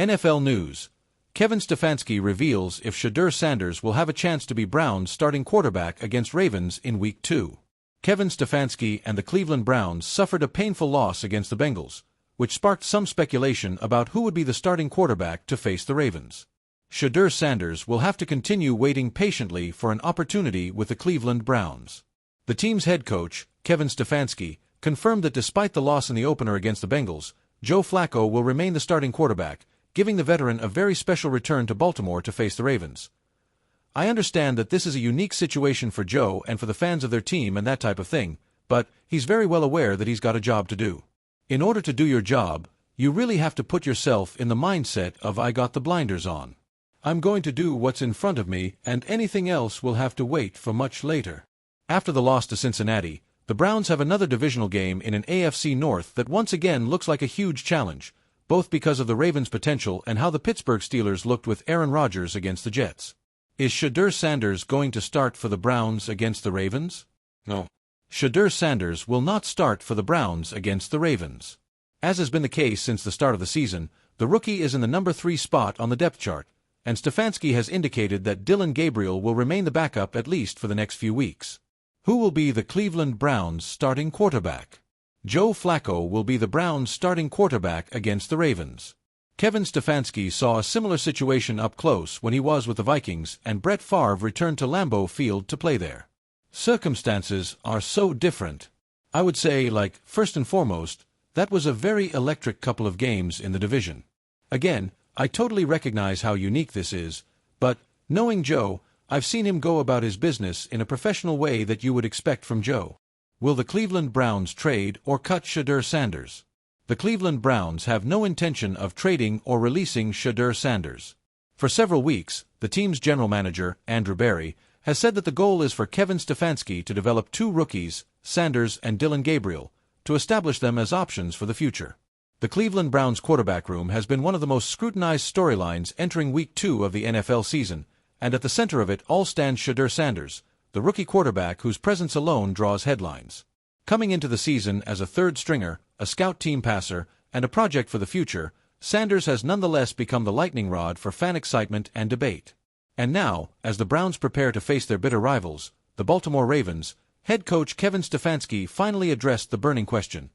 NFL News. Kevin Stefanski reveals if Shedeur Sanders will have a chance to be Browns' starting quarterback against Ravens in Week 2. Kevin Stefanski and the Cleveland Browns suffered a painful loss against the Bengals, which sparked some speculation about who would be the starting quarterback to face the Ravens. Shedeur Sanders will have to continue waiting patiently for an opportunity with the Cleveland Browns. The team's head coach, Kevin Stefanski, confirmed that despite the loss in the opener against the Bengals, Joe Flacco will remain the starting quarterback, giving the veteran a very special return to Baltimore to face the Ravens. "I understand that this is a unique situation for Joe and for the fans of their team and that type of thing, but he's very well aware that he's got a job to do. In order to do your job, you really have to put yourself in the mindset of I got the blinders on. I'm going to do what's in front of me, and anything else will have to wait for much later." After the loss to Cincinnati, the Browns have another divisional game in an AFC North that once again looks like a huge challenge, both because of the Ravens' potential and how the Pittsburgh Steelers looked with Aaron Rodgers against the Jets. Is Shedeur Sanders going to start for the Browns against the Ravens? No. Shedeur Sanders will not start for the Browns against the Ravens. As has been the case since the start of the season, the rookie is in the number 3 spot on the depth chart, and Stefanski has indicated that Dillon Gabriel will remain the backup at least for the next few weeks. Who will be the Cleveland Browns' starting quarterback? Joe Flacco will be the Browns' starting quarterback against the Ravens. Kevin Stefanski saw a similar situation up close when he was with the Vikings and Brett Favre returned to Lambeau Field to play there. Circumstances are so different. I would say, first and foremost, that was a very electric couple of games in the division. Again, I totally recognize how unique this is, but, knowing Joe, I've seen him go about his business in a professional way that you would expect from Joe. Will the Cleveland Browns trade or cut Shedeur Sanders? The Cleveland Browns have no intention of trading or releasing Shedeur Sanders. For several weeks, the team's general manager, Andrew Berry, has said that the goal is for Kevin Stefanski to develop 2 rookies, Sanders and Dillon Gabriel, to establish them as options for the future. The Cleveland Browns quarterback room has been one of the most scrutinized storylines entering Week 2 of the NFL season, and at the center of it all stands Shedeur Sanders, the rookie quarterback whose presence alone draws headlines. Coming into the season as a third stringer, a scout team passer, and a project for the future, Sanders has nonetheless become the lightning rod for fan excitement and debate. And now, as the Browns prepare to face their bitter rivals, the Baltimore Ravens, head coach Kevin Stefanski finally addressed the burning question: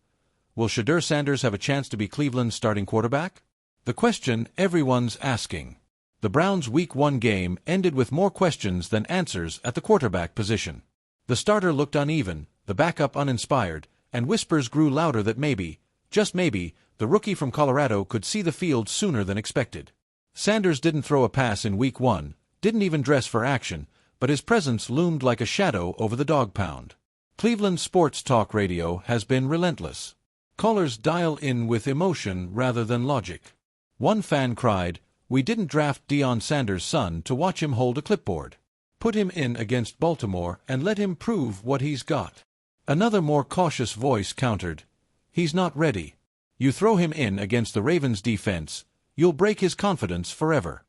will Shedeur Sanders have a chance to be Cleveland's starting quarterback? The question everyone's asking. The Browns' Week 1 game ended with more questions than answers at the quarterback position. The starter looked uneven, the backup uninspired, and whispers grew louder that maybe, just maybe, the rookie from Colorado could see the field sooner than expected. Sanders didn't throw a pass in Week 1, didn't even dress for action, but his presence loomed like a shadow over the dog pound. Cleveland sports talk radio has been relentless. Callers dial in with emotion rather than logic. One fan cried, "We didn't draft Deion Sanders' son to watch him hold a clipboard. Put him in against Baltimore and let him prove what he's got." Another more cautious voice countered, "He's not ready. You throw him in against the Ravens' defense, you'll break his confidence forever."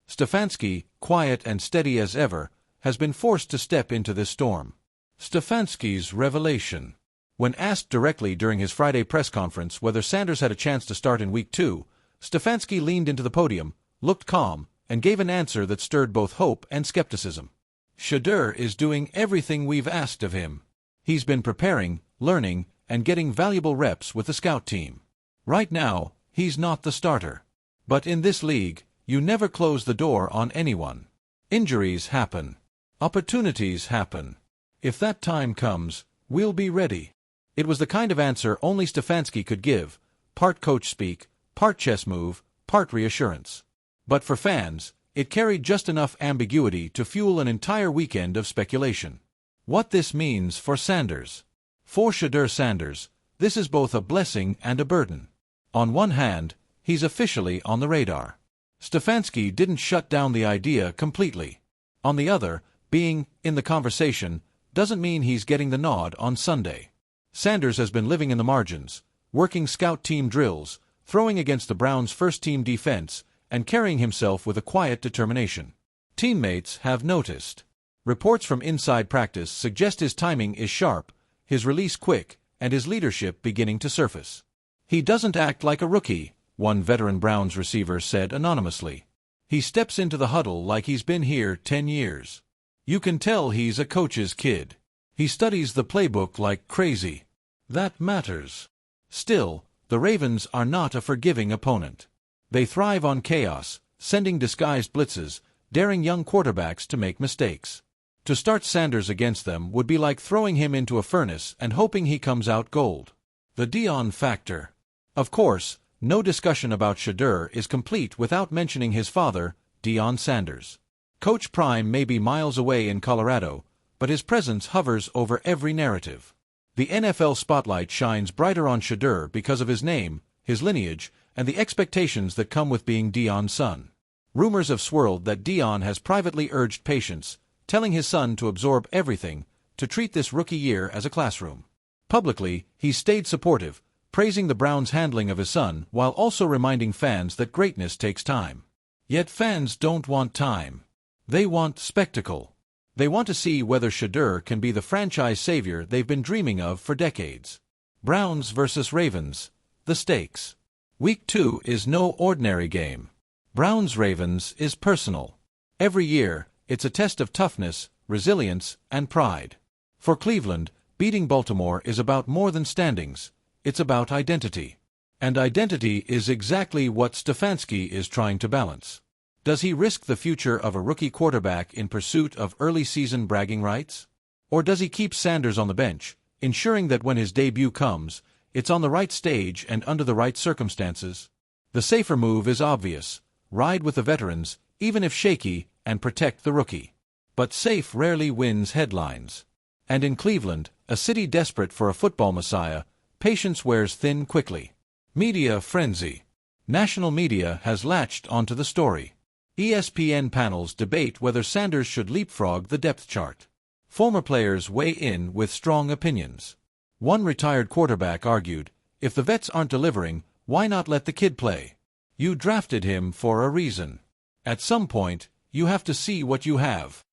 Stefanski, quiet and steady as ever, has been forced to step into this storm. Stefanski's revelation. When asked directly during his Friday press conference whether Sanders had a chance to start in Week 2, Stefanski leaned into the podium, looked calm, and gave an answer that stirred both hope and skepticism. "Shedeur is doing everything we've asked of him. He's been preparing, learning, and getting valuable reps with the scout team. Right now, he's not the starter. But in this league, you never close the door on anyone. Injuries happen. Opportunities happen. If that time comes, we'll be ready." It was the kind of answer only Stefanski could give, part coach speak, part chess move, part reassurance. But for fans, it carried just enough ambiguity to fuel an entire weekend of speculation. What this means for Sanders. For Shedeur Sanders, this is both a blessing and a burden. On one hand, he's officially on the radar. Stefanski didn't shut down the idea completely. On the other, being in the conversation doesn't mean he's getting the nod on Sunday. Sanders has been living in the margins, working scout team drills, throwing against the Browns' first-team defense, and carrying himself with a quiet determination. Teammates have noticed. Reports from inside practice suggest his timing is sharp, his release quick, and his leadership beginning to surface. He doesn't act like a rookie, one veteran Browns receiver said anonymously. He steps into the huddle like he's been here 10 years. You can tell he's a coach's kid. He studies the playbook like crazy. That matters. Still, the Ravens are not a forgiving opponent. They thrive on chaos, sending disguised blitzes, daring young quarterbacks to make mistakes. To start Sanders against them would be like throwing him into a furnace and hoping he comes out gold. The Deion factor. Of course, no discussion about Shedeur is complete without mentioning his father, Deion Sanders. Coach Prime may be miles away in Colorado, but his presence hovers over every narrative. The NFL spotlight shines brighter on Shedeur because of his name, his lineage, and the expectations that come with being Deion's son. Rumors have swirled that Deion has privately urged patience, telling his son to absorb everything, to treat this rookie year as a classroom. Publicly, he's stayed supportive, praising the Browns' handling of his son while also reminding fans that greatness takes time. Yet fans don't want time. They want spectacle. They want to see whether Shedeur can be the franchise savior they've been dreaming of for decades. Browns vs. Ravens. The stakes. Week 2 is no ordinary game. Browns-Ravens is personal. Every year, it's a test of toughness, resilience, and pride. For Cleveland, beating Baltimore is about more than standings. It's about identity. And identity is exactly what Stefanski is trying to balance. Does he risk the future of a rookie quarterback in pursuit of early-season bragging rights? Or does he keep Sanders on the bench, ensuring that when his debut comes, it's on the right stage and under the right circumstances? The safer move is obvious. Ride with the veterans, even if shaky, and protect the rookie. But safe rarely wins headlines. And in Cleveland, a city desperate for a football messiah, patience wears thin quickly. Media frenzy. National media has latched onto the story. ESPN panels debate whether Sanders should leapfrog the depth chart. Former players weigh in with strong opinions. One retired quarterback argued, if the vets aren't delivering, why not let the kid play? You drafted him for a reason. At some point, you have to see what you have.